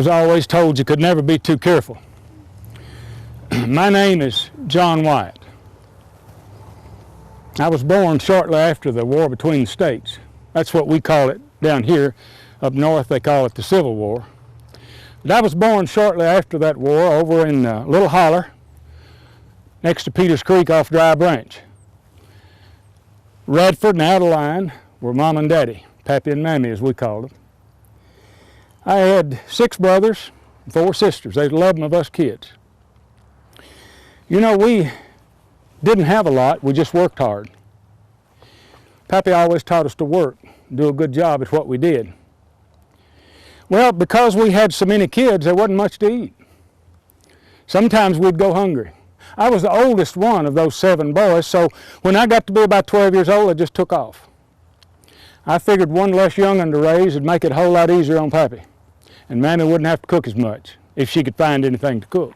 was always told you could never be too careful. My name is John White. I was born shortly after the war between the states. That's what we call it down here. Up north they call it the Civil War. But I was born shortly after that war over in Little Holler, next to Peters Creek off Dry Branch. Radford and Adeline were Mom and Daddy, Pappy and Mammy as we called them. I had 6 brothers and 4 sisters. There's 11 of us kids. You know, we didn't have a lot, we just worked hard. Pappy always taught us to work, do a good job at what we did. Well, because we had so many kids, there wasn't much to eat. Sometimes we'd go hungry. I was the oldest one of those 7 boys, so when I got to be about 12 years old, I just took off. I figured one less young'un to raise would make it a whole lot easier on Pappy, and Mammy wouldn't have to cook as much if she could find anything to cook.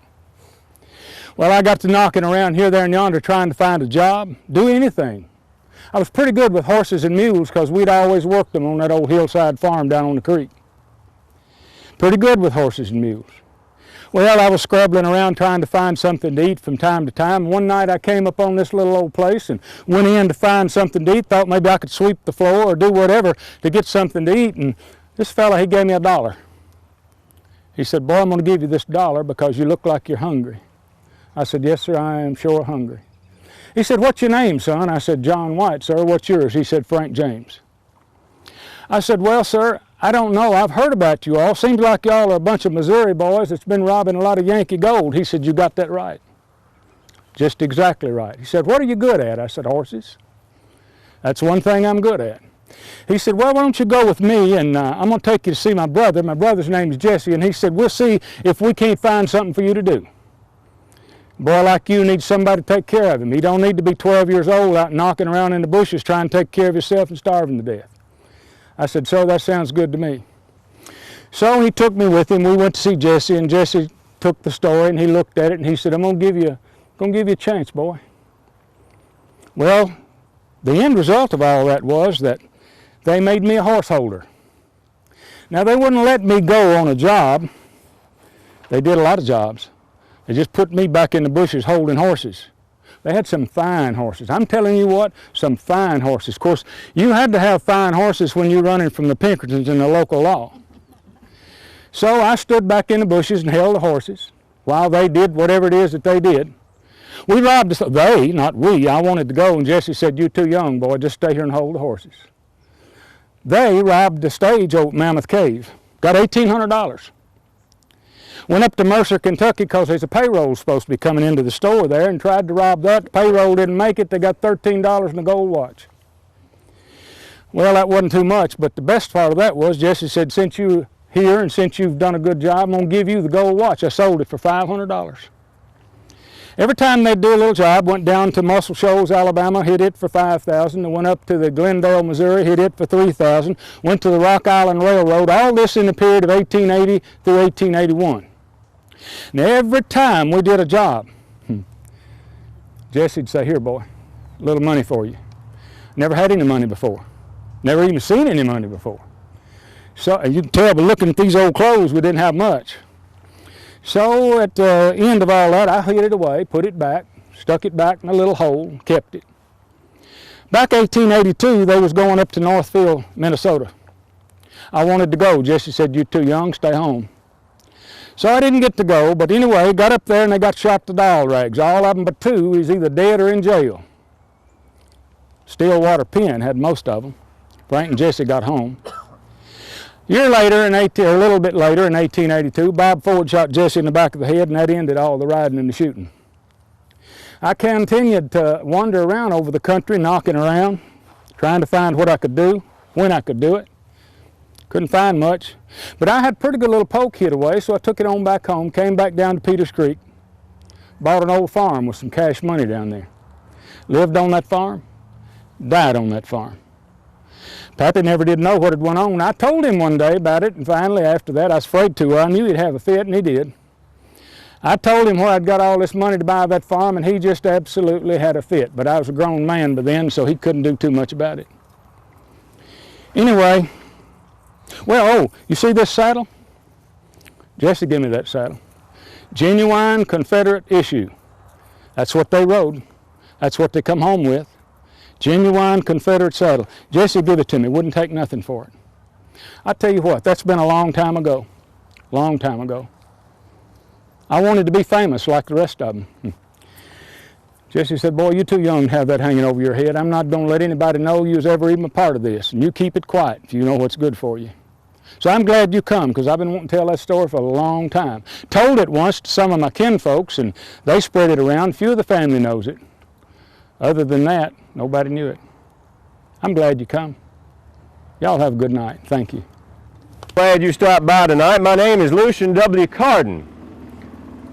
Well, I got to knocking around here, there, and yonder trying to find a job, do anything. I was pretty good with horses and mules because we'd always worked them on that old hillside farm down on the creek. Pretty good with horses and mules. Well, I was scrabbling around trying to find something to eat from time to time. One night I came up on this little old place and went in to find something to eat, thought maybe I could sweep the floor or do whatever to get something to eat, and this fella, he gave me $1. He said, "Boy, I'm going to give you this $1 because you look like you're hungry." I said, "Yes, sir, I am sure hungry." He said, "What's your name, son?" I said, "John White, sir. What's yours?" He said, "Frank James." I said, "Well, sir, I don't know. I've heard about you all. Seems like y'all are a bunch of Missouri boys that's been robbing a lot of Yankee gold." He said, "You got that right." Just exactly right. He said, "What are you good at?" I said, "Horses. That's one thing I'm good at." He said, "Well, why don't you go with me, and I'm going to take you to see my brother. My brother's name is Jesse," and he said, "We'll see if we can't find something for you to do. A boy like you needs somebody to take care of him. He don't need to be 12 years old out knocking around in the bushes trying to take care of yourself and starving to death." I said, "Sir, that sounds good to me." So he took me with him. We went to see Jesse, and Jesse took the story and he looked at it and he said, "I'm going to give you a chance, boy." Well, the end result of all that was that they made me a horse holder. Now, they wouldn't let me go on a job. They did a lot of jobs. They just put me back in the bushes holding horses. They had some fine horses. I'm telling you what, some fine horses. Of course, you had to have fine horses when you're running from the Pinkertons in the local law. So I stood back in the bushes and held the horses while they did whatever it is that they did. We robbed the, they, not we. I wanted to go, and Jesse said, "You're too young, boy. Just stay here and hold the horses." They robbed the stage over at Mammoth Cave. Got $1,800. Went up to Mercer, Kentucky, because there's a payroll supposed to be coming into the store there, and tried to rob that. The payroll didn't make it. They got $13 in a gold watch. Well, that wasn't too much, but the best part of that was Jesse said, "Since you're here and since you've done a good job, I'm going to give you the gold watch." I sold it for $500. Every time they'd do a little job, went down to Muscle Shoals, Alabama, hit it for $5,000. They went up to the Glendale, Missouri, hit it for $3,000. Went to the Rock Island Railroad, all this in the period of 1880 through 1881. And every time we did a job, Jesse'd say, "Here, boy, a little money for you." Never had any money before. Never even seen any money before. So you can tell by looking at these old clothes, we didn't have much. So at the end of all that, I hid it away, put it back, stuck it back in a little hole, kept it. Back 1882, they was going up to Northfield, Minnesota. I wanted to go. Jesse said, "You're too young, stay home." So I didn't get to go, but anyway, got up there and they got shot to dial rags. All of them but 2 is either dead or in jail. Stillwater Pen had most of them. Frank and Jesse got home. A year later, a little bit later, in 1882, Bob Ford shot Jesse in the back of the head, and that ended all the riding and the shooting. I continued to wander around over the country, knocking around, trying to find what I could do, when I could do it. Couldn't find much, but I had a pretty good little poke hid away, so I took it on back home, came back down to Peters Creek, bought an old farm with some cash money down there. Lived on that farm, died on that farm. Pappy never did know what had went on. I told him one day about it, and finally after that, I was afraid to. I knew he'd have a fit, and he did. I told him where I'd got all this money to buy that farm, and he just absolutely had a fit. But I was a grown man by then, so he couldn't do too much about it. Anyway, well, oh, you see this saddle? Jesse, give me that saddle. Genuine Confederate issue. That's what they rode. That's what they come home with. Genuine Confederate saddle. Jesse, give it to me. Wouldn't take nothing for it. I tell you what, that's been a long time ago. Long time ago. I wanted to be famous like the rest of them. Jesse said, boy, you're too young to have that hanging over your head. I'm not going to let anybody know you was ever even a part of this. And you keep it quiet if you know what's good for you. So I'm glad you come, because I've been wanting to tell that story for a long time. Told it once to some of my kinfolks, and they spread it around. Few of the family knows it. Other than that, nobody knew it. I'm glad you come. Y'all have a good night. Thank you. Glad you stopped by tonight. My name is Lucian W. Carden.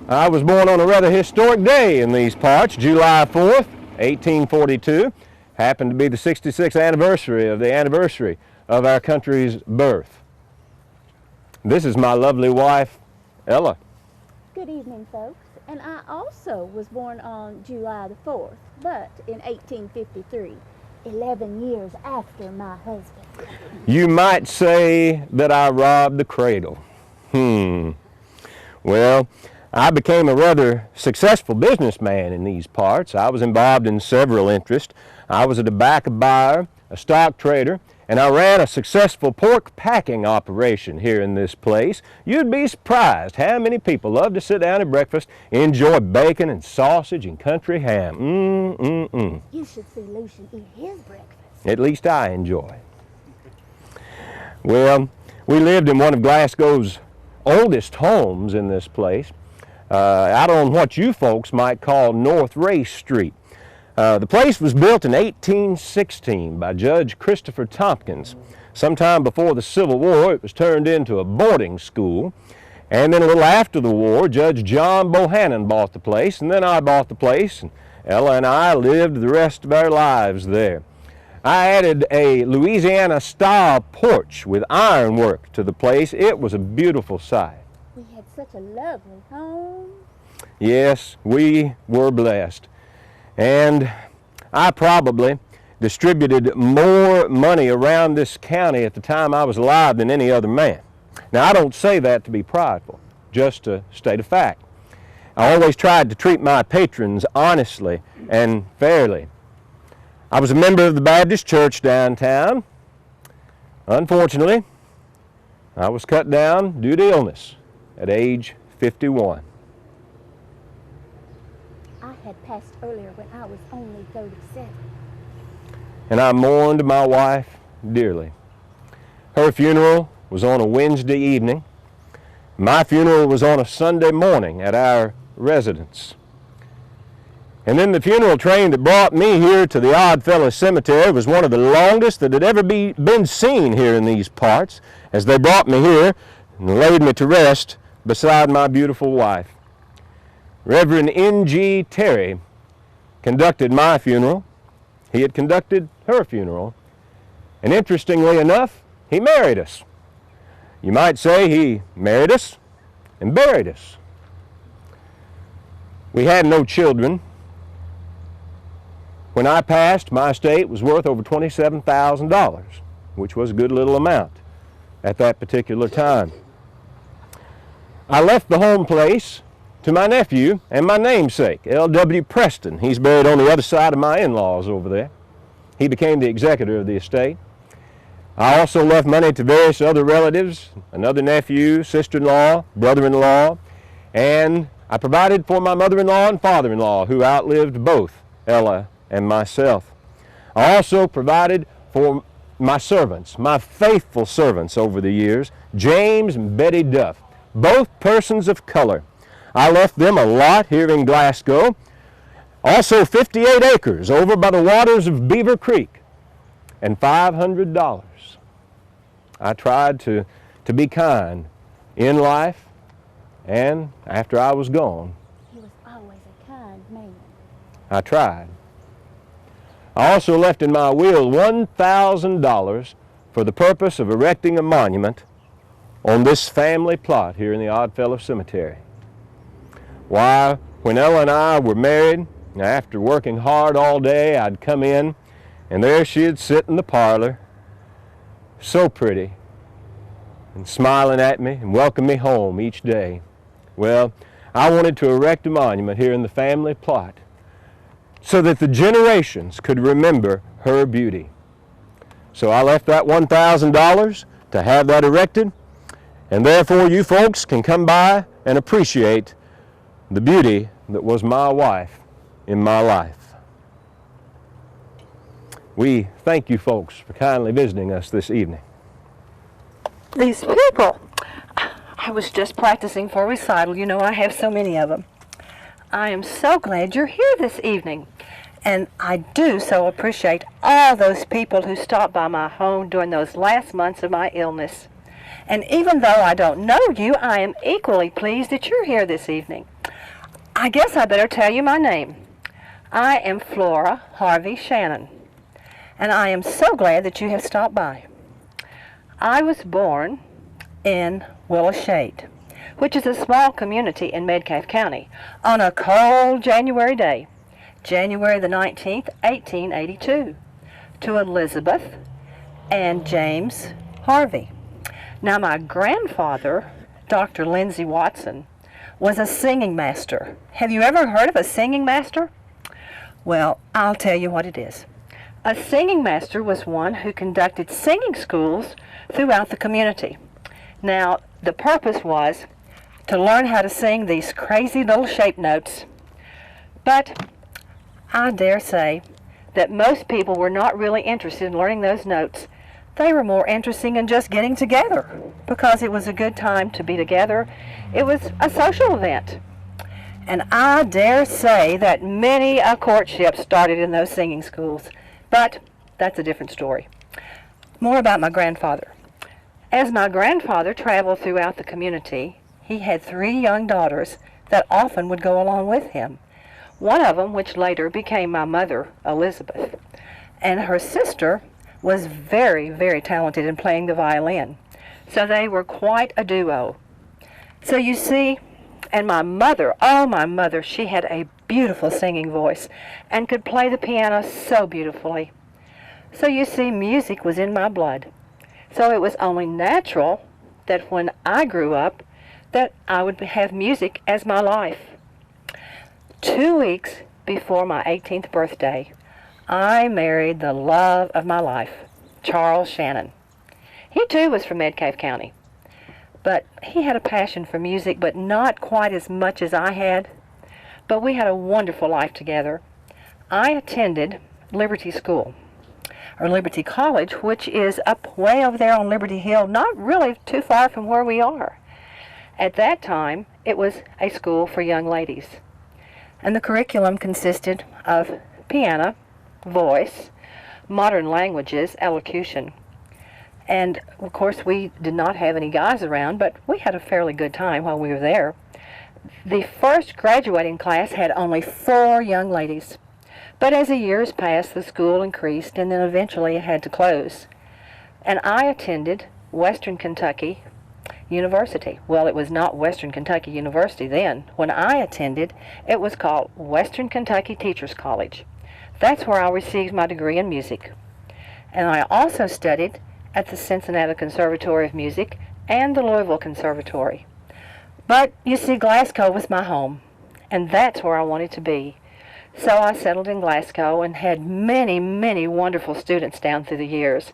I was born on a rather historic day in these parts, July 4th, 1842. Happened to be the 66th anniversary of our country's birth. This is my lovely wife, Ella. Good evening, folks. And I also was born on July the 4th, but in 1853, 11 years after my husband. You might say that I robbed the cradle. Well, I became a rather successful businessman in these parts. I was involved in several interests. I was a tobacco buyer, a stock trader, and I ran a successful pork packing operation here in this place. You'd be surprised how many people love to sit down at breakfast, enjoy bacon and sausage and country ham. You should see Lucian eat his breakfast. At least I enjoy. Well, we lived in one of Glasgow's oldest homes in this place, out on what you folks might call North Race Street. The place was built in 1816 by Judge Christopher Tompkins. Sometime before the Civil War, it was turned into a boarding school. And then a little after the war, Judge John Bohannon bought the place, and then I bought the place, and Ella and I lived the rest of our lives there. I added a Louisiana-style porch with ironwork to the place. It was a beautiful sight. We had such a lovely home. Yes, we were blessed. And I probably distributed more money around this county at the time I was alive than any other man. Now, I don't say that to be prideful, just to state a fact. I always tried to treat my patrons honestly and fairly. I was a member of the Baptist church downtown. Unfortunately, I was cut down due to illness at age 51. I had passed earlier when I was only 37. And I mourned my wife dearly. Her funeral was on a Wednesday evening. My funeral was on a Sunday morning at our residence. And then the funeral train that brought me here to the Oddfellow Cemetery was one of the longest that had ever been seen here in these parts, as they brought me here and laid me to rest beside my beautiful wife. Reverend N.G. Terry conducted my funeral. He had conducted her funeral. And interestingly enough, he married us. You might say he married us and buried us. We had no children. When I passed, my estate was worth over $27,000, which was a good little amount at that particular time. I left the home place to my nephew and my namesake, L.W. Preston. He's buried on the other side of my in-laws over there. He became the executor of the estate. I also left money to various other relatives, another nephew, sister-in-law, brother-in-law, and I provided for my mother-in-law and father-in-law, who outlived both Ella and myself. I also provided for my servants, my faithful servants over the years, James and Betty Duff, both persons of color. I left them a lot here in Glasgow, also 58 acres over by the waters of Beaver Creek, and $500. I tried to be kind in life and after I was gone. He was always a kind man. I tried. I also left in my will $1,000 for the purpose of erecting a monument on this family plot here in the Oddfellow Cemetery. Why, when Ella and I were married, after working hard all day, I'd come in, and there she'd sit in the parlor, so pretty, and smiling at me and welcoming me home each day. Well, I wanted to erect a monument here in the family plot so that the generations could remember her beauty. So I left that $1,000 to have that erected, and therefore you folks can come by and appreciate the beauty that was my wife in my life. We thank you folks for kindly visiting us this evening. These people, I was just practicing for a recital. You know, I have so many of them. I am so glad you're here this evening. And I do so appreciate all those people who stopped by my home during those last months of my illness. And even though I don't know you, I am equally pleased that you're here this evening. I guess I better tell you my name. I am Flora Harvey Shannon, and I am so glad that you have stopped by. I was born in Willow Shade, which is a small community in Metcalfe County, on a cold January day, January the 19th, 1882, to Elizabeth and James Harvey. Now, my grandfather, Dr. Lindsay Watson, was a singing master. Have you ever heard of a singing master? Well, I'll tell you what it is. A singing master was one who conducted singing schools throughout the community. Now, the purpose was to learn how to sing these crazy little shape notes. But I dare say that most people were not really interested in learning those notes. They were more interested in just getting together because it was a good time to be together. It was a social event. And I dare say that many a courtship started in those singing schools. But that's a different story. More about my grandfather. As my grandfather traveled throughout the community, he had 3 young daughters that often would go along with him. One of them, which later became my mother, Elizabeth, and her sister was very, very talented in playing the violin. So they were quite a duo. So you see, and my mother, oh my mother, she had a beautiful singing voice and could play the piano so beautifully. So you see, music was in my blood. So it was only natural that when I grew up, that I would have music as my life. 2 weeks before my 18th birthday, I married the love of my life, Charles Shannon. He too was from Metcalfe County, but he had a passion for music, but not quite as much as I had. But we had a wonderful life together. I attended Liberty School, or Liberty College, which is up way over there on Liberty Hill, not really too far from where we are. At that time, it was a school for young ladies. And the curriculum consisted of piano, voice, modern languages, elocution. And of course we did not have any guys around, but we had a fairly good time while we were there. The first graduating class had only 4 young ladies. But as the years passed, the school increased, and then eventually it had to close. And I attended Western Kentucky University. Well, it was not Western Kentucky University then. When I attended, it was called Western Kentucky Teachers College. That's where I received my degree in music. And I also studied at the Cincinnati Conservatory of Music and the Louisville Conservatory. But you see, Glasgow was my home, and that's where I wanted to be. So I settled in Glasgow and had many, many wonderful students down through the years.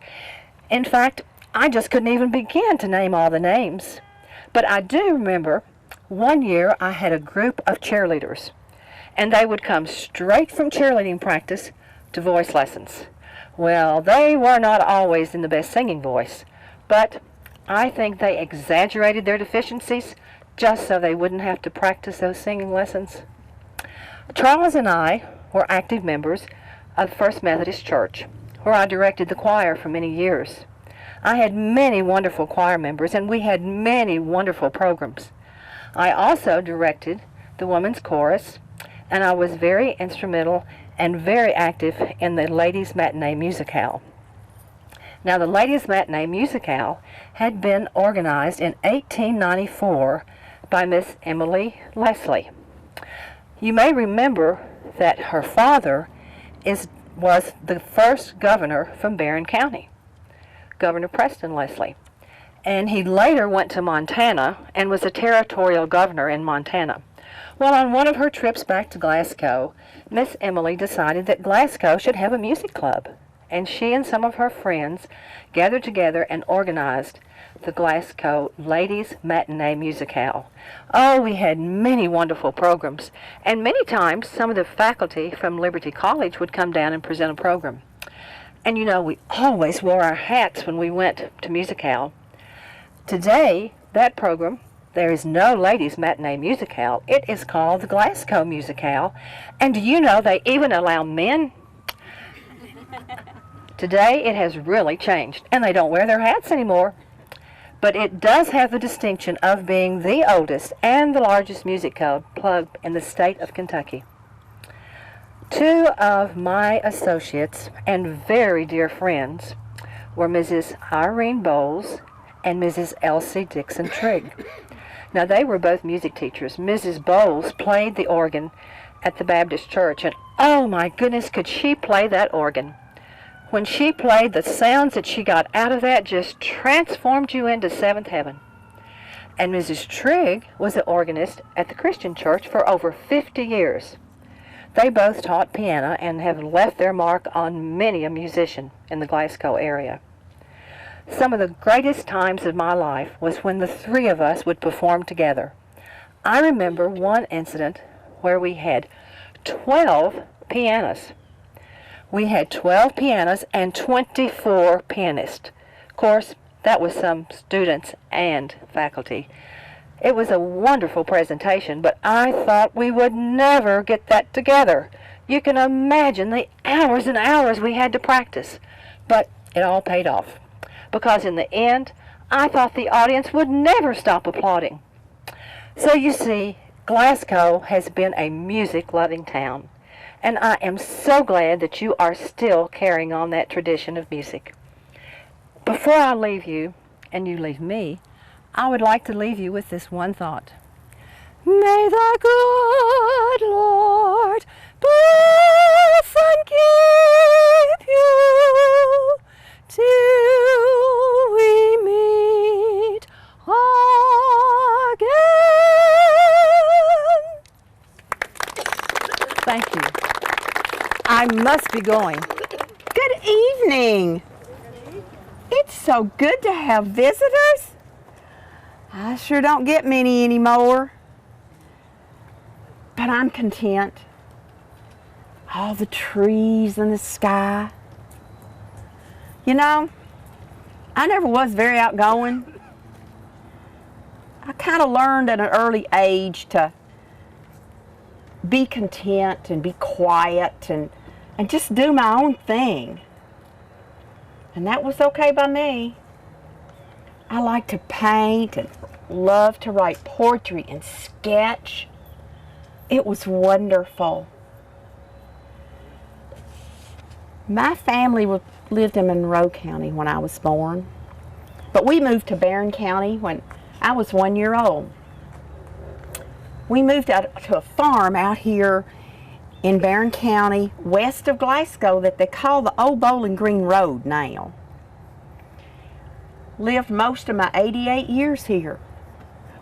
In fact, I just couldn't even begin to name all the names. But I do remember one year I had a group of cheerleaders, and they would come straight from cheerleading practice to voice lessons. Well, they were not always in the best singing voice, but I think they exaggerated their deficiencies just so they wouldn't have to practice those singing lessons. Charles and I were active members of First Methodist Church, where I directed the choir for many years. I had many wonderful choir members, and we had many wonderful programs. I also directed the women's chorus, and I was very instrumental and very active in the Ladies' Matinee Musicale. Now, the Ladies' Matinee Musicale had been organized in 1894 by Miss Emily Leslie. You may remember that her father was the first governor from Barron County, Governor Preston Leslie. and he later went to Montana and was a territorial governor in Montana. Well, on one of her trips back to Glasgow, Miss Emily decided that Glasgow should have a music club, and she and some of her friends gathered together and organized the Glasgow Ladies Matinee Musicale. Oh, we had many wonderful programs, and many times some of the faculty from Liberty College would come down and present a program. And you know, we always wore our hats when we went to Musicale. Today, that program, there is no Ladies Matinee Musicale. It is called the Glasgow Musicale. And do you know they even allow men? Today, it has really changed, and they don't wear their hats anymore. But it does have the distinction of being the oldest and the largest music club in the state of Kentucky. Two of my associates and very dear friends were Mrs. Irene Bowles and Mrs. Elsie Dixon Trigg. Now, they were both music teachers. Mrs. Bowles played the organ at the Baptist church, and oh my goodness, could she play that organ. When she played, the sounds that she got out of that just transformed you into seventh heaven. And Mrs. Trigg was the organist at the Christian church for over 50 years. They both taught piano and have left their mark on many a musician in the Glasgow area. Some of the greatest times of my life was when the three of us would perform together. I remember one incident where we had 12 pianists. We had 12 pianos and 24 pianists. Of course, that was some students and faculty. It was a wonderful presentation, but I thought we would never get that together. You can imagine the hours and hours we had to practice. But it all paid off, because in the end, I thought the audience would never stop applauding. So you see, Glasgow has been a music-loving town, and I am so glad that you are still carrying on that tradition of music. Before I leave you, and you leave me, I would like to leave you with this one thought. May the good Lord bless and keep you till we meet again. Thank you. I must be going. Good evening. It's so good to have visitors. I sure don't get many anymore. But I'm content. All the trees and the sky. You know, I never was very outgoing. I kind of learned at an early age to be content and be quiet and just do my own thing. And that was okay by me. I like to paint and love to write poetry and sketch. It was wonderful. My family lived in Monroe County when I was born, but we moved to Barron County when I was 1 year old. We moved out to a farm out here in Barron County, west of Glasgow, that they call the Old Bowling Green Road now. Lived most of my 88 years here.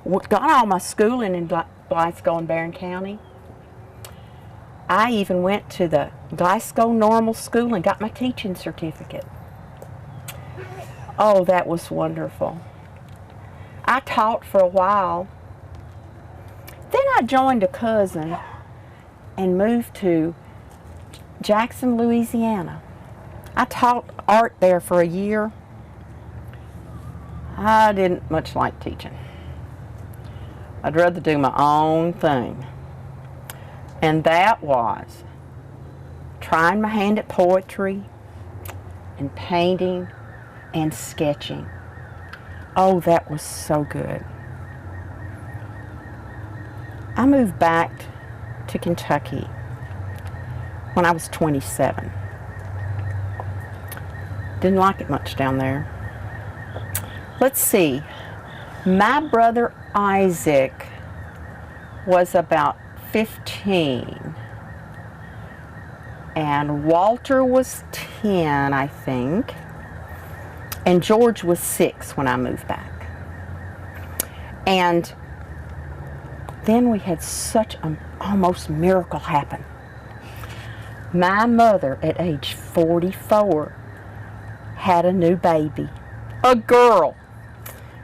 Got all my schooling in Glasgow and Barron County. I even went to the Glasgow Normal School and got my teaching certificate. Oh, that was wonderful. I taught for a while. Then I joined a cousin and moved to Jackson, Louisiana. I taught art there for a year. I didn't much like teaching. I'd rather do my own thing. And that was trying my hand at poetry and painting and sketching. Oh, that was so good. I moved back to Kentucky when I was 27. Didn't like it much down there. Let's see. My brother Isaac was about 15 and Walter was 10, I think, And George was 6 when I moved back. And then we had such an almost miracle happen. My mother, at age 44, had a new baby, a girl.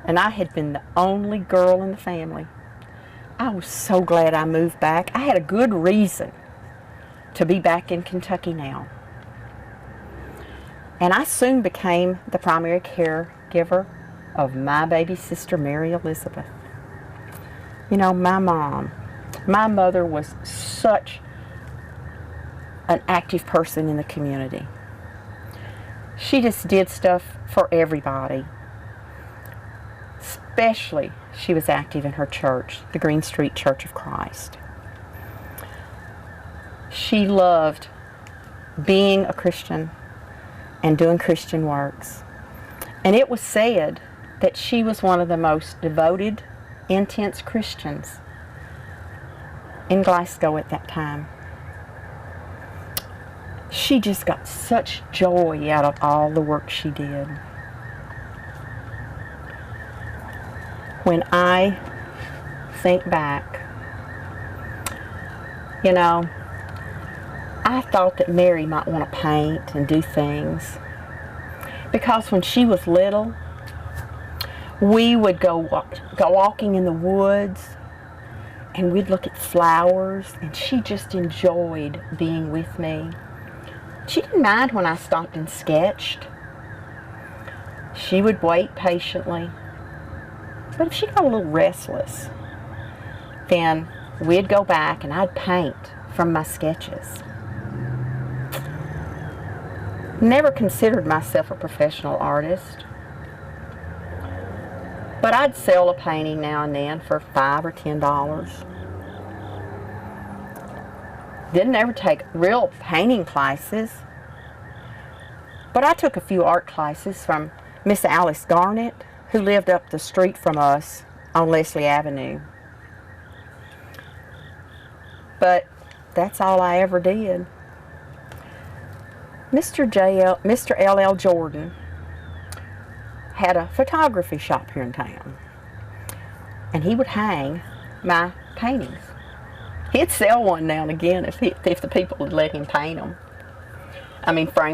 And I had been the only girl in the family. I was so glad I moved back. I had a good reason to be back in Kentucky now. And I soon became the primary caregiver of my baby sister, Mary Elizabeth. You know, my mother was such an active person in the community. She just did stuff for everybody. Especially, she was active in her church, the Green Street Church of Christ. She loved being a Christian and doing Christian works. And it was said that she was one of the most devoted, intense Christians in Glasgow at that time. She just got such joy out of all the work she did. When I think back, you know, I thought that Mary might want to paint and do things, because when she was little, we would go walking in the woods, and we'd look at flowers, and she just enjoyed being with me. She didn't mind when I stopped and sketched. She would wait patiently. But if she got a little restless, then we'd go back and I'd paint from my sketches. Never considered myself a professional artist, but I'd sell a painting now and then for $5 or $10. Didn't ever take real painting classes, but I took a few art classes from Miss Alice Garnett, who lived up the street from us on Leslie Avenue. But that's all I ever did. Mr. L.L. Jordan had a photography shop here in town, and he would hang my paintings. He'd sell one now and again if the people would let him frame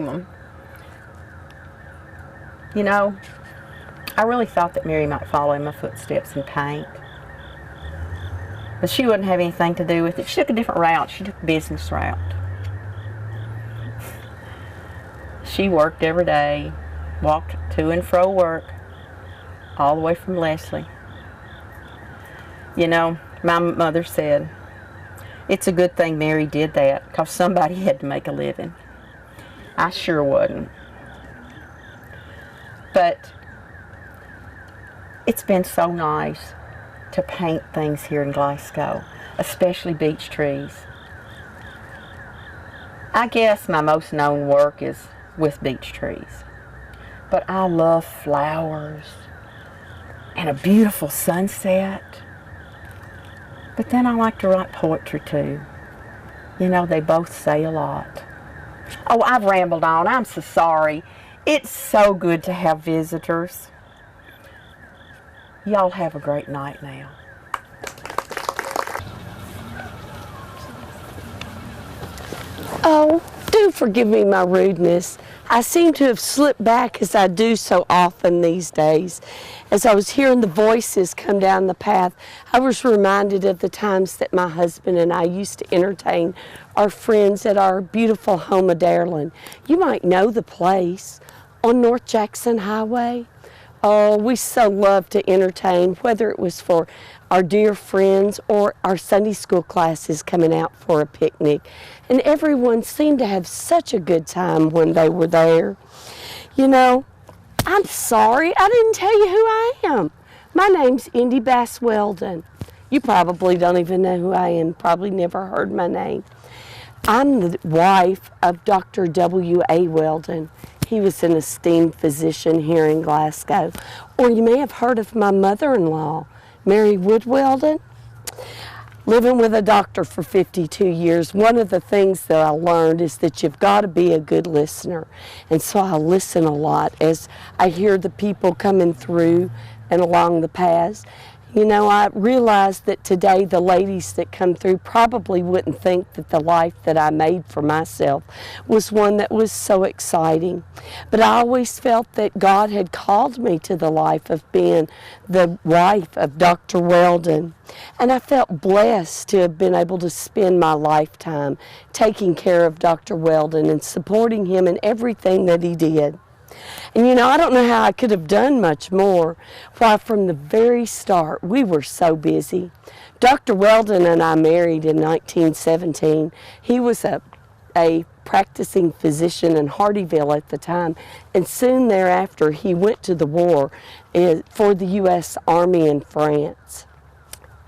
them. You know, I really thought that Mary might follow in my footsteps and paint. But she wouldn't have anything to do with it. She took a different route. She took a business route. She worked every day, walked to and fro work, all the way from Leslie. You know, my mother said, it's a good thing Mary did that, because somebody had to make a living. I sure wasn't. But it's been so nice to paint things here in Glasgow, especially beech trees. I guess my most known work is with beech trees. But I love flowers and a beautiful sunset. But then I like to write poetry too. You know, they both say a lot. Oh, I've rambled on. I'm so sorry. It's so good to have visitors. Y'all have a great night now. Oh, do forgive me my rudeness. I seem to have slipped back as I do so often these days. As I was hearing the voices come down the path, I was reminded of the times that my husband and I used to entertain our friends at our beautiful home of Dairland. You might know the place on North Jackson Highway. Oh, we so loved to entertain, whether it was for our dear friends or our Sunday school classes coming out for a picnic. And everyone seemed to have such a good time when they were there. You know, I'm sorry, I didn't tell you who I am. My name's Indy Bass Weldon. You probably don't even know who I am, probably never heard my name. I'm the wife of Dr. W.A. Weldon. He was an esteemed physician here in Glasgow. Or you may have heard of my mother-in-law, Mary Wood Weldon. Living with a doctor for 52 years, one of the things that I learned is that you've got to be a good listener. And so I listen a lot as I hear the people coming through and along the paths. You know, I realized that today the ladies that come through probably wouldn't think that the life that I made for myself was one that was so exciting. But I always felt that God had called me to the life of being the wife of Dr. Weldon. And I felt blessed to have been able to spend my lifetime taking care of Dr. Weldon and supporting him in everything that he did. And you know, I don't know how I could have done much more. Why, from the very start, we were so busy. Dr. Weldon and I married in 1917. He was a practicing physician in Hardyville at the time, and soon thereafter he went to the war for the U.S. Army in France.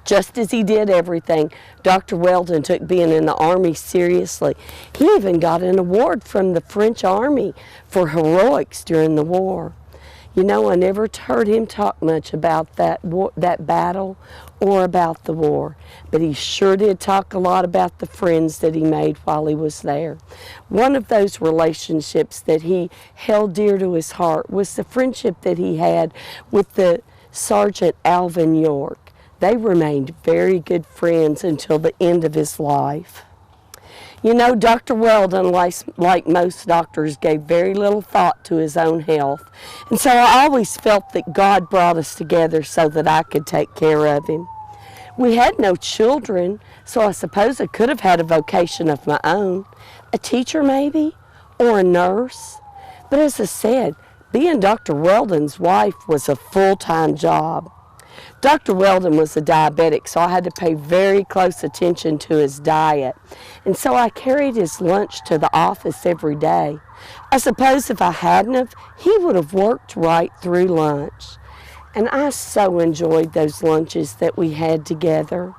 Just as he did everything, Dr. Weldon took being in the Army seriously. He even got an award from the French Army for heroics during the war. You know, I never heard him talk much about that battle or about the war, but he sure did talk a lot about the friends that he made while he was there. One of those relationships that he held dear to his heart was the friendship that he had with the Sergeant Alvin York. They remained very good friends until the end of his life. You know, Dr. Weldon, like most doctors, gave very little thought to his own health. And so I always felt that God brought us together so that I could take care of him. We had no children, so I suppose I could have had a vocation of my own. A teacher maybe, or a nurse. But as I said, being Dr. Weldon's wife was a full-time job. Dr. Weldon was a diabetic, so I had to pay very close attention to his diet. And so I carried his lunch to the office every day. I suppose if I hadn't have, he would have worked right through lunch. And I so enjoyed those lunches that we had together.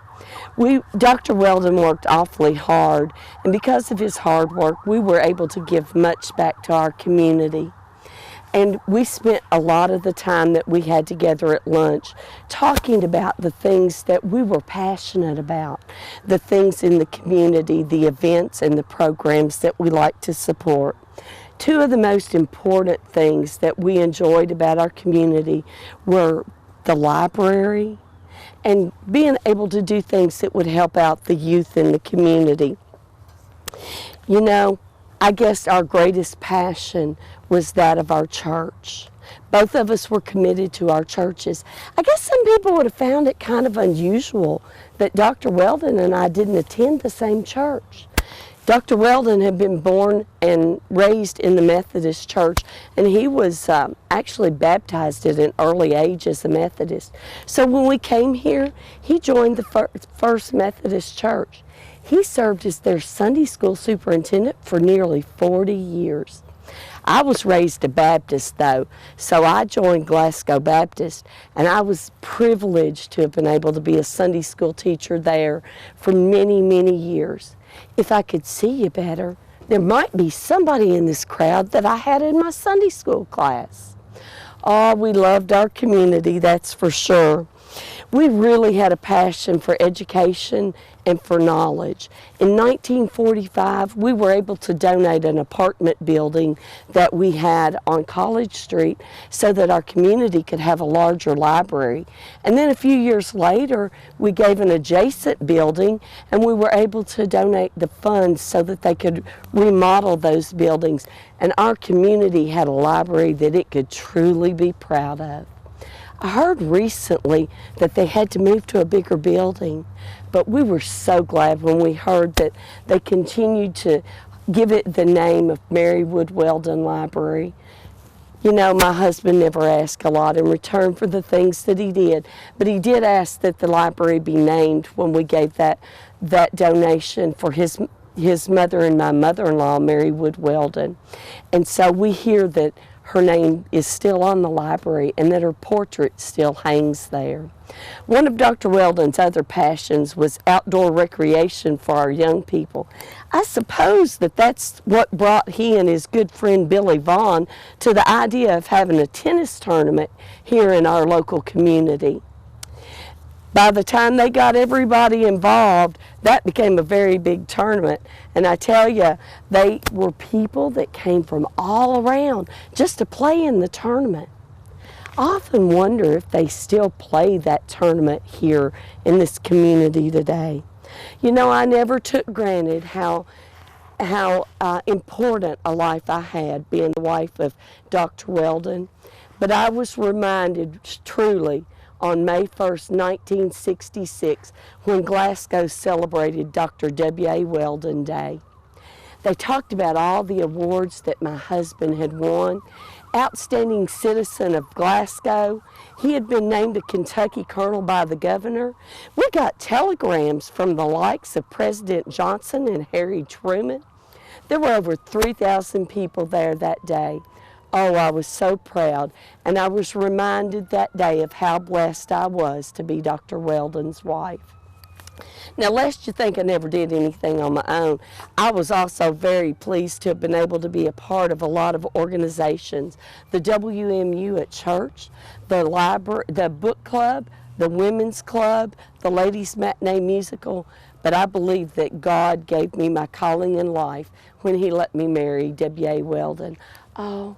Dr. Weldon worked awfully hard, and because of his hard work, we were able to give much back to our community. And we spent a lot of the time that we had together at lunch talking about the things that we were passionate about, the things in the community, the events and the programs that we like to support. Two of the most important things that we enjoyed about our community were the library and being able to do things that would help out the youth in the community. You know, I guess our greatest passion was that of our church. Both of us were committed to our churches. I guess some people would have found it kind of unusual that Dr. Weldon and I didn't attend the same church. Dr. Weldon had been born and raised in the Methodist Church, and he was actually baptized at an early age as a Methodist. So when we came here, he joined the First Methodist Church. He served as their Sunday school superintendent for nearly 40 years. I was raised a Baptist, though, so I joined Glasgow Baptist, and I was privileged to have been able to be a Sunday school teacher there for many, many years. If I could see you better, there might be somebody in this crowd that I had in my Sunday school class. Oh, we loved our community, that's for sure. We really had a passion for education and for knowledge. In 1945, we were able to donate an apartment building that we had on College Street so that our community could have a larger library. And then a few years later, we gave an adjacent building and we were able to donate the funds so that they could remodel those buildings. And our community had a library that it could truly be proud of. I heard recently that they had to move to a bigger building, but we were so glad when we heard that they continued to give it the name of Mary Wood Weldon Library. You know, my husband never asked a lot in return for the things that he did, but he did ask that the library be named when we gave that donation for his mother and my mother-in-law, Mary Wood Weldon. And so we hear that her name is still on the library and that her portrait still hangs there. One of Dr. Weldon's other passions was outdoor recreation for our young people. I suppose that that's what brought he and his good friend Billy Vaughn to the idea of having a tennis tournament here in our local community. By the time they got everybody involved, that became a very big tournament. And I tell you, they were people that came from all around just to play in the tournament. I often wonder if they still play that tournament here in this community today. You know, I never took granted how important a life I had being the wife of Dr. Weldon, but I was reminded truly on May 1st, 1966, when Glasgow celebrated Dr. W.A. Weldon Day. They talked about all the awards that my husband had won. Outstanding Citizen of Glasgow. He had been named a Kentucky Colonel by the governor. We got telegrams from the likes of President Johnson and Harry Truman. There were over 3,000 people there that day. Oh, I was so proud, and I was reminded that day of how blessed I was to be Dr. Weldon's wife. Now, lest you think I never did anything on my own, I was also very pleased to have been able to be a part of a lot of organizations. The WMU at church, the library, the book club, the women's club, the ladies' matinee musical, but I believe that God gave me my calling in life when He let me marry W.A. Weldon. Oh,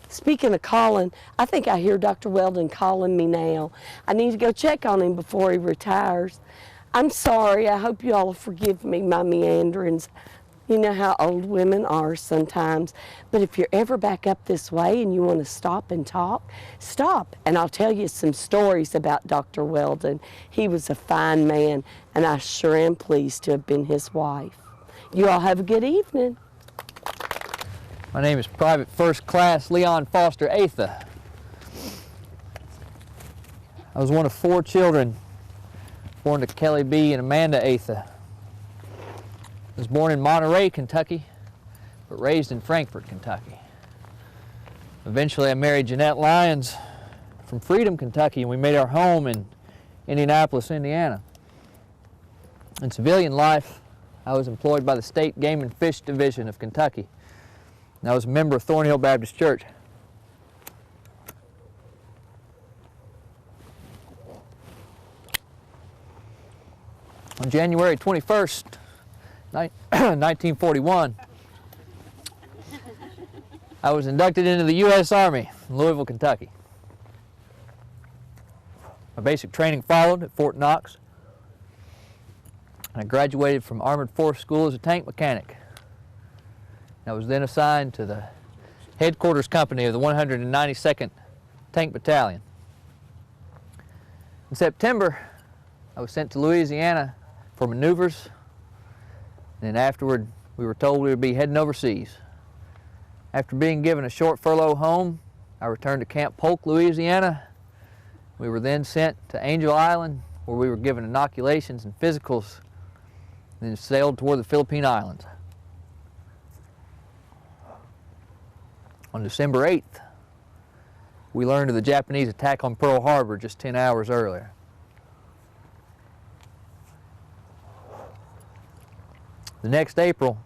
speaking of calling, I think I hear Dr. Weldon calling me now. I need to go check on him before he retires. I'm sorry. I hope you all will forgive me, my meanderings. You know how old women are sometimes. But if you're ever back up this way and you want to stop and talk, stop. And I'll tell you some stories about Dr. Weldon. He was a fine man, and I sure am pleased to have been his wife. You all have a good evening. My name is Private First Class Leon Foster Atha. I was one of 4 children born to Kelly B. and Amanda Atha. I was born in Monterey, Kentucky, but raised in Frankfort, Kentucky. Eventually I married Jeanette Lyons from Freedom, Kentucky, and we made our home in Indianapolis, Indiana. In civilian life, I was employed by the State Game and Fish Division of Kentucky. And I was a member of Thornhill Baptist Church. On January 21st, 1941, I was inducted into the U.S. Army in Louisville, Kentucky. My basic training followed at Fort Knox. I graduated from Armored Force School as a tank mechanic. I was then assigned to the headquarters company of the 192nd Tank Battalion. In September, I was sent to Louisiana for maneuvers, and then afterward we were told we would be heading overseas. After being given a short furlough home, I returned to Camp Polk, Louisiana. We were then sent to Angel Island, where we were given inoculations and physicals, and then sailed toward the Philippine Islands. On December 8th, we learned of the Japanese attack on Pearl Harbor just 10 hours earlier. The next April,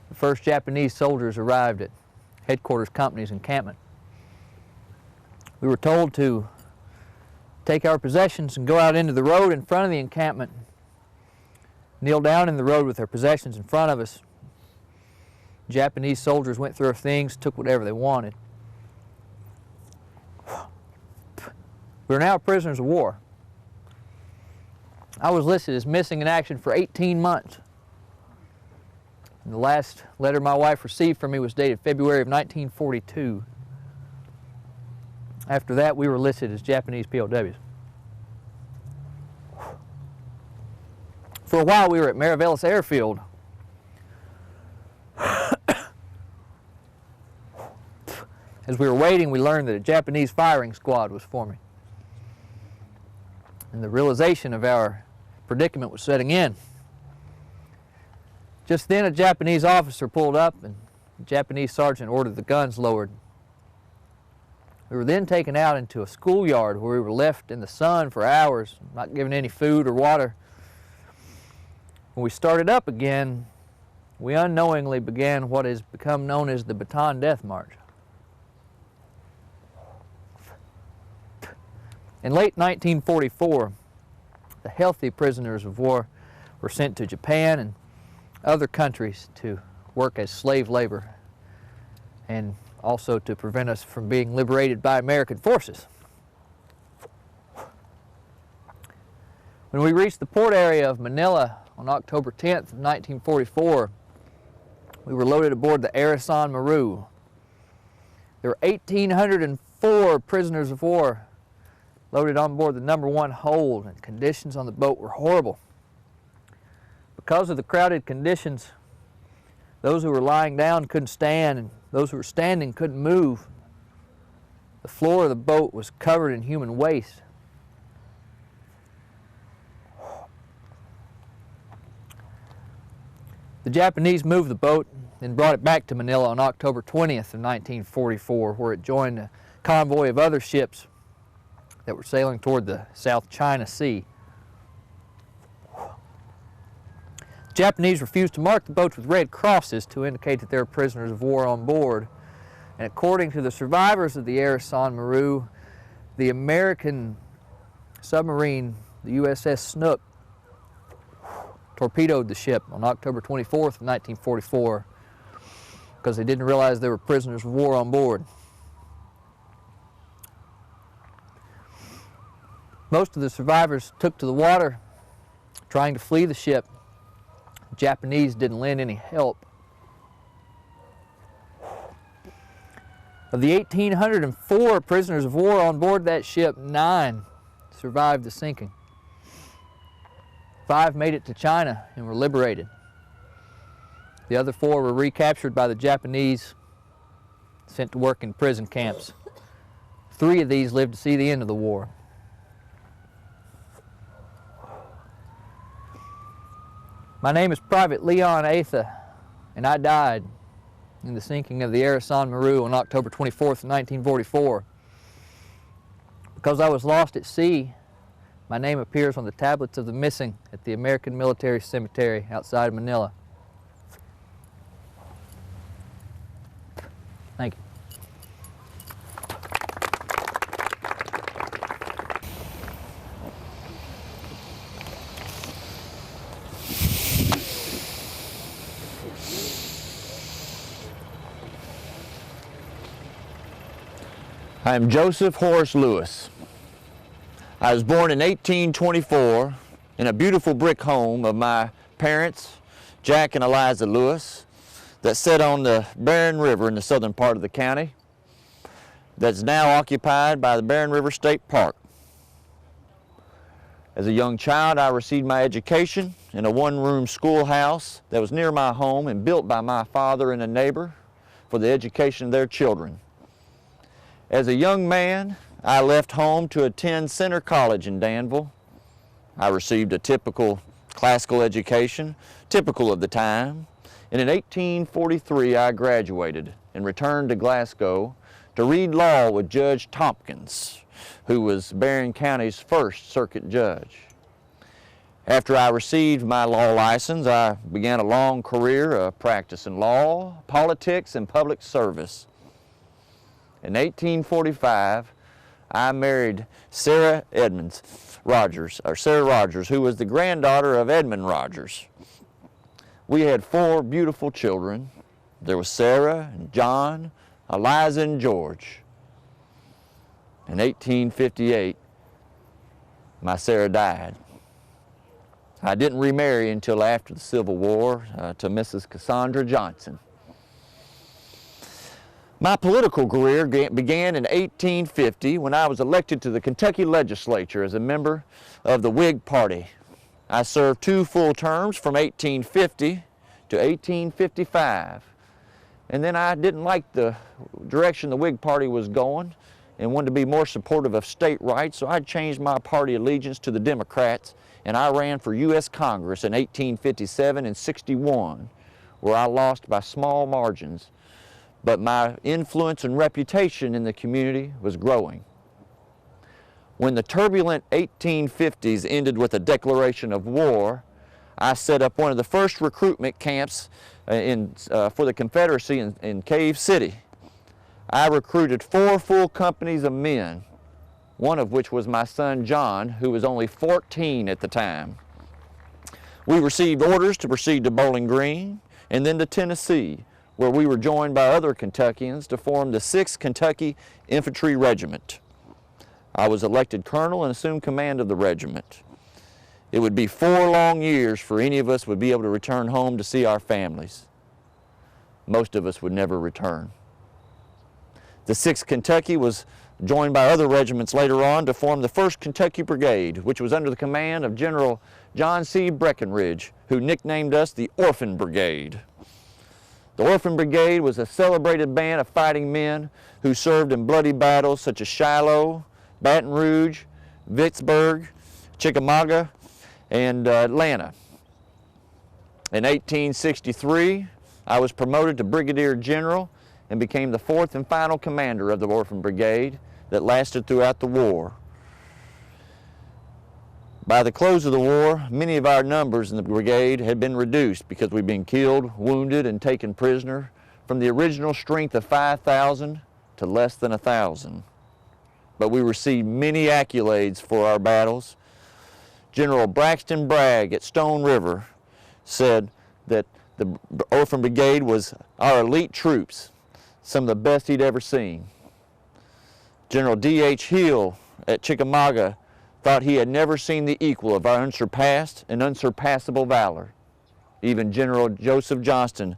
the first Japanese soldiers arrived at Headquarters Company's encampment. We were told to take our possessions and go out into the road in front of the encampment, kneel down in the road with our possessions in front of us. Japanese soldiers went through our things, took whatever they wanted. We are now prisoners of war. I was listed as missing in action for 18 months. And the last letter my wife received from me was dated February of 1942. After that, we were listed as Japanese POWs. For a while, we were at Marivelis Airfield. As we were waiting, we learned that a Japanese firing squad was forming. And the realization of our predicament was setting in. Just then, a Japanese officer pulled up, and the Japanese sergeant ordered the guns lowered. We were then taken out into a schoolyard where we were left in the sun for hours, not given any food or water. When we started up again, we unknowingly began what has become known as the Bataan Death March. In late 1944, the healthy prisoners of war were sent to Japan and other countries to work as slave labor and also to prevent us from being liberated by American forces. When we reached the port area of Manila on October 10th of 1944, we were loaded aboard the Arasan Maru. There were 1,804 prisoners of war loaded on board the number 1 hold, and conditions on the boat were horrible. Because of the crowded conditions, those who were lying down couldn't stand, and those who were standing couldn't move. The floor of the boat was covered in human waste. The Japanese moved the boat and brought it back to Manila on October 20th of 1944, where it joined a convoy of other ships that were sailing toward the South China Sea. The Japanese refused to mark the boats with red crosses to indicate that there were prisoners of war on board. And according to the survivors of the Arasan Maru, the American submarine, the USS Snook, torpedoed the ship on October 24th of 1944 because they didn't realize there were prisoners of war on board. Most of the survivors took to the water trying to flee the ship. The Japanese didn't lend any help. Of the 1,804 prisoners of war on board that ship, 9 survived the sinking. 5 made it to China and were liberated. The other 4 were recaptured by the Japanese, sent to work in prison camps. 3 of these lived to see the end of the war. My name is Private Leon Atha, and I died in the sinking of the Arasan Maru on October 24th, 1944. Because I was lost at sea, my name appears on the tablets of the missing at the American Military Cemetery outside Manila. Thank you. I am Joseph Horace Lewis. I was born in 1824 in a beautiful brick home of my parents, Jack and Eliza Lewis, that sat on the Barren River in the southern part of the county, that's now occupied by the Barren River State Park. As a young child, I received my education in a one-room schoolhouse that was near my home and built by my father and a neighbor for the education of their children. As a young man, I left home to attend Center College in Danville. I received a typical classical education, typical of the time, and in 1843 I graduated and returned to Glasgow to read law with Judge Tompkins, who was Barren County's first circuit judge. After I received my law license, I began a long career of practicing law, politics, and public service. In 1845, I married Sarah Rogers, who was the granddaughter of Edmund Rogers. We had 4 beautiful children. There was Sarah and John, Eliza and George. In 1858, my Sarah died. I didn't remarry until after the Civil War to Mrs. Cassandra Johnson. My political career began in 1850 when I was elected to the Kentucky legislature as a member of the Whig Party. I served 2 full terms from 1850 to 1855. And then I didn't like the direction the Whig Party was going and wanted to be more supportive of state rights, so I changed my party allegiance to the Democrats, and I ran for U.S. Congress in 1857 and 61, where I lost by small margins. But my influence and reputation in the community was growing. When the turbulent 1850s ended with a declaration of war, I set up one of the first recruitment camps for the Confederacy in Cave City. I recruited 4 full companies of men one of which was my son John, who was only 14 at the time. We received orders to proceed to Bowling Green and then to Tennessee, where we were joined by other Kentuckians to form the 6th Kentucky Infantry Regiment. I was elected colonel and assumed command of the regiment. It would be 4 long years for any of us would be able to return home to see our families. Most of us would never return. The 6th Kentucky was joined by other regiments later on to form the 1st Kentucky Brigade, which was under the command of General John C. Breckinridge, who nicknamed us the Orphan Brigade. The Orphan Brigade was a celebrated band of fighting men who served in bloody battles such as Shiloh, Baton Rouge, Vicksburg, Chickamauga, and Atlanta. In 1863, I was promoted to Brigadier General and became the 4th and final commander of the Orphan Brigade that lasted throughout the war. By the close of the war, many of our numbers in the brigade had been reduced because we'd been killed, wounded, and taken prisoner from the original strength of 5,000 to less than 1,000. But we received many accolades for our battles. General Braxton Bragg at Stone River said that the Orphan Brigade was our elite troops, some of the best he'd ever seen. General D.H. Hill at Chickamauga thought he had never seen the equal of our unsurpassed and unsurpassable valor. Even General Joseph Johnston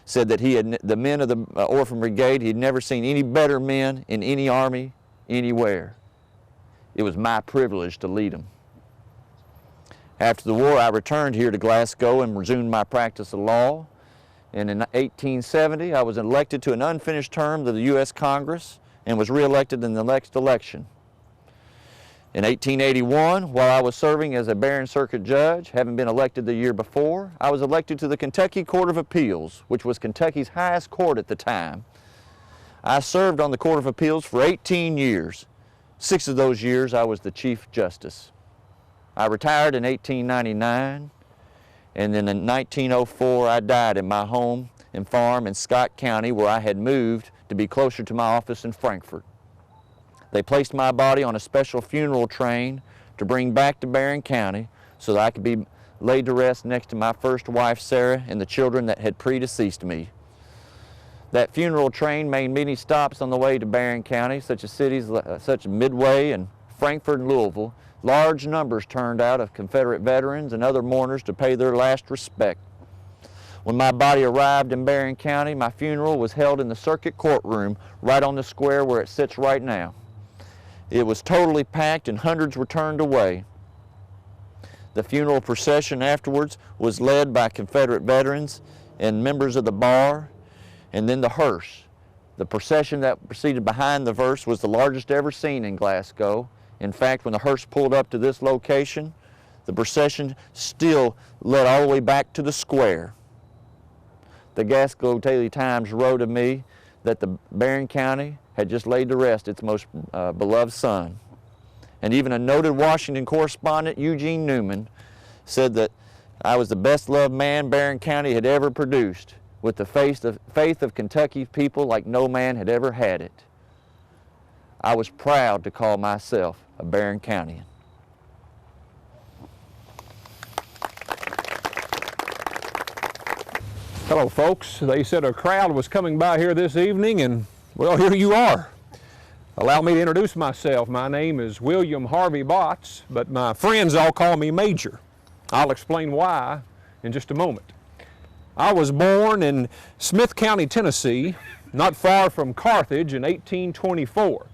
said that the men of the Orphan Brigade, he'd never seen any better men in any army anywhere. It was my privilege to lead them. After the war, I returned here to Glasgow and resumed my practice of law. And in 1870, I was elected to an unfinished term to the U.S. Congress and was reelected in the next election. In 1881, while I was serving as a Barron Circuit Judge, having been elected the year before, I was elected to the Kentucky Court of Appeals, which was Kentucky's highest court at the time. I served on the Court of Appeals for 18 years. 6 of those years I was the Chief Justice. I retired in 1899, and then in 1904 I died in my home and farm in Scott County, where I had moved to be closer to my office in Frankfort. They placed my body on a special funeral train to bring back to Barron County so that I could be laid to rest next to my first wife, Sarah, and the children that had predeceased me. That funeral train made many stops on the way to Barron County, such as cities such as Midway and Frankfort and Louisville. Large numbers turned out of Confederate veterans and other mourners to pay their last respect. When my body arrived in Barron County, my funeral was held in the circuit courtroom right on the square where it sits right now. It was totally packed and hundreds were turned away. The funeral procession afterwards was led by Confederate veterans and members of the bar, and then the hearse. The procession that proceeded behind the hearse was the largest ever seen in Glasgow. In fact, when the hearse pulled up to this location, the procession still led all the way back to the square. The Glasgow Daily Times wrote of me that the Barron County had just laid to rest its most beloved son. And even a noted Washington correspondent, Eugene Newman, said that I was the best loved man Barron County had ever produced, with the faith of Kentucky people like no man had ever had it. I was proud to call myself a Barron Countyan. Hello folks, they said a crowd was coming by here this evening, and well, here you are. Allow me to introduce myself. My name is William Harvey Botts, but my friends all call me Major. I'll explain why in just a moment. I was born in Smith County, Tennessee, not far from Carthage in 1824.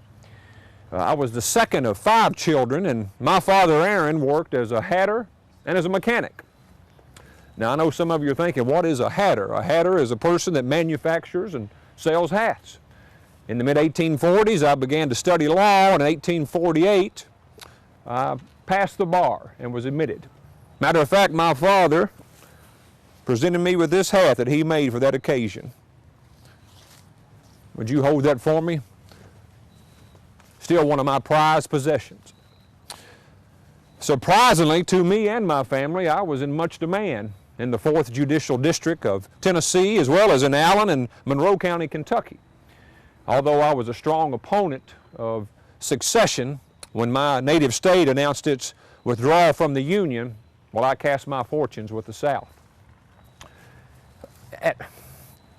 I was the second of 5 children, and my father Aaron worked as a hatter and as a mechanic. Now I know some of you are thinking, what is a hatter? A hatter is a person that manufactures and sells hats. In the mid-1840s, I began to study law, and in 1848, I passed the bar and was admitted. Matter of fact, my father presented me with this hat that he made for that occasion. Would you hold that for me? Still one of my prized possessions. Surprisingly to me and my family, I was in much demand in the 4th Judicial District of Tennessee, as well as in Allen and Monroe County, Kentucky. Although I was a strong opponent of secession, when my native state announced its withdrawal from the Union, well, I cast my fortunes with the South.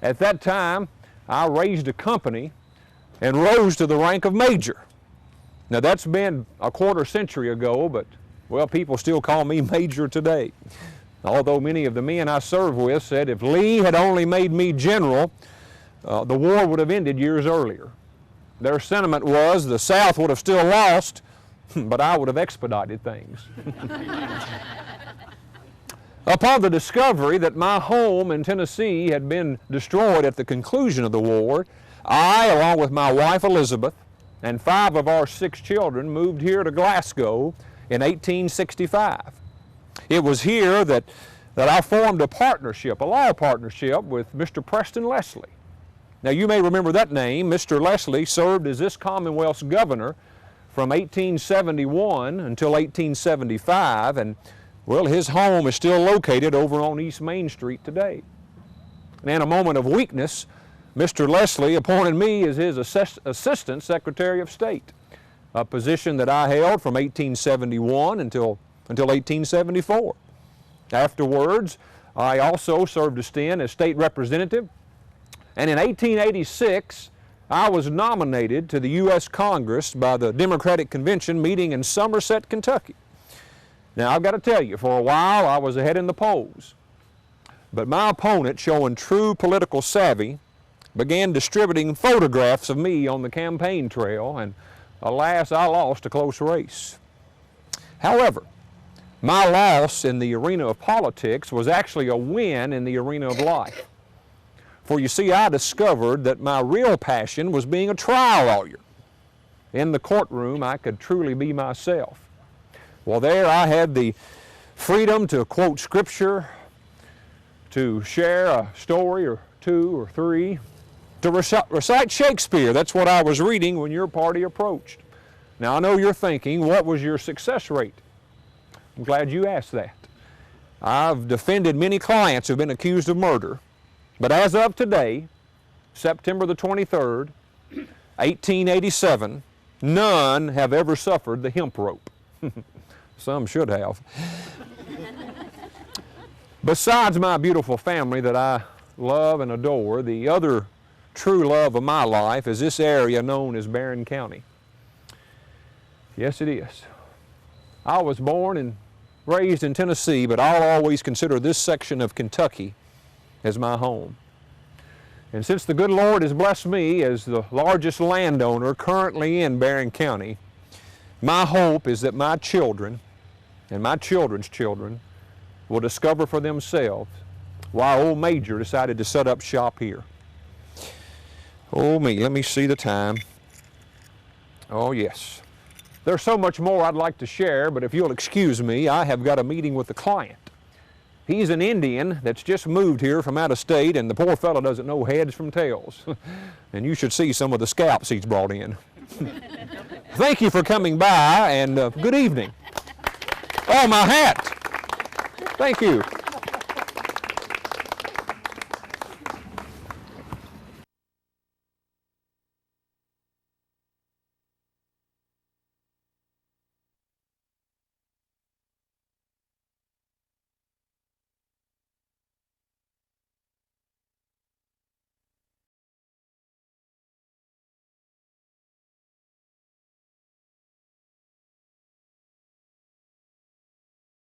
At that time, I raised a company and rose to the rank of major. Now that's been a quarter century ago, but well, people still call me major today. Although many of the men I served with said if Lee had only made me general, the war would have ended years earlier. Their sentiment was the South would have still lost, but I would have expedited things. Upon the discovery that my home in Tennessee had been destroyed at the conclusion of the war, I, along with my wife Elizabeth, and 5 of our 6 children moved here to Glasgow in 1865. It was here that I formed a partnership, a law partnership with Mr. Preston Leslie. Now you may remember that name. Mr. Leslie served as this Commonwealth's governor from 1871 until 1875, and well, his home is still located over on East Main Street today. And in a moment of weakness, Mr. Leslie appointed me as his Assistant Secretary of State, a position that I held from 1871 until 1874. Afterwards, I also served a stint as State Representative, and in 1886, I was nominated to the U.S. Congress by the Democratic Convention meeting in Somerset, Kentucky. Now, I've got to tell you, for a while I was ahead in the polls, but my opponent, showing true political savvy, began distributing photographs of me on the campaign trail, and alas, I lost a close race. However, my loss in the arena of politics was actually a win in the arena of life. For you see, I discovered that my real passion was being a trial lawyer. In the courtroom, I could truly be myself. Well, there I had the freedom to quote Scripture, to share a story or 2 or 3, to recite Shakespeare. That's what I was reading when your party approached. Now, I know you're thinking, what was your success rate? I'm glad you asked that. I've defended many clients who've been accused of murder, but as of today, September the 23rd, 1887, none have ever suffered the hemp rope. Some should have. Besides my beautiful family that I love and adore, the other true love of my life is this area known as Barren County. Yes, it is. I was born and raised in Tennessee, but I'll always consider this section of Kentucky as my home. And since the good Lord has blessed me as the largest landowner currently in Barren County, my hope is that my children and my children's children will discover for themselves why old Major decided to set up shop here. Oh me, let me see the time. Oh yes. There's so much more I'd like to share, but if you'll excuse me, I have got a meeting with the client. He's an Indian that's just moved here from out of state, and the poor fellow doesn't know heads from tails. And you should see some of the scalps he's brought in. Thank you for coming by, and good evening. Oh, my hat. Thank you.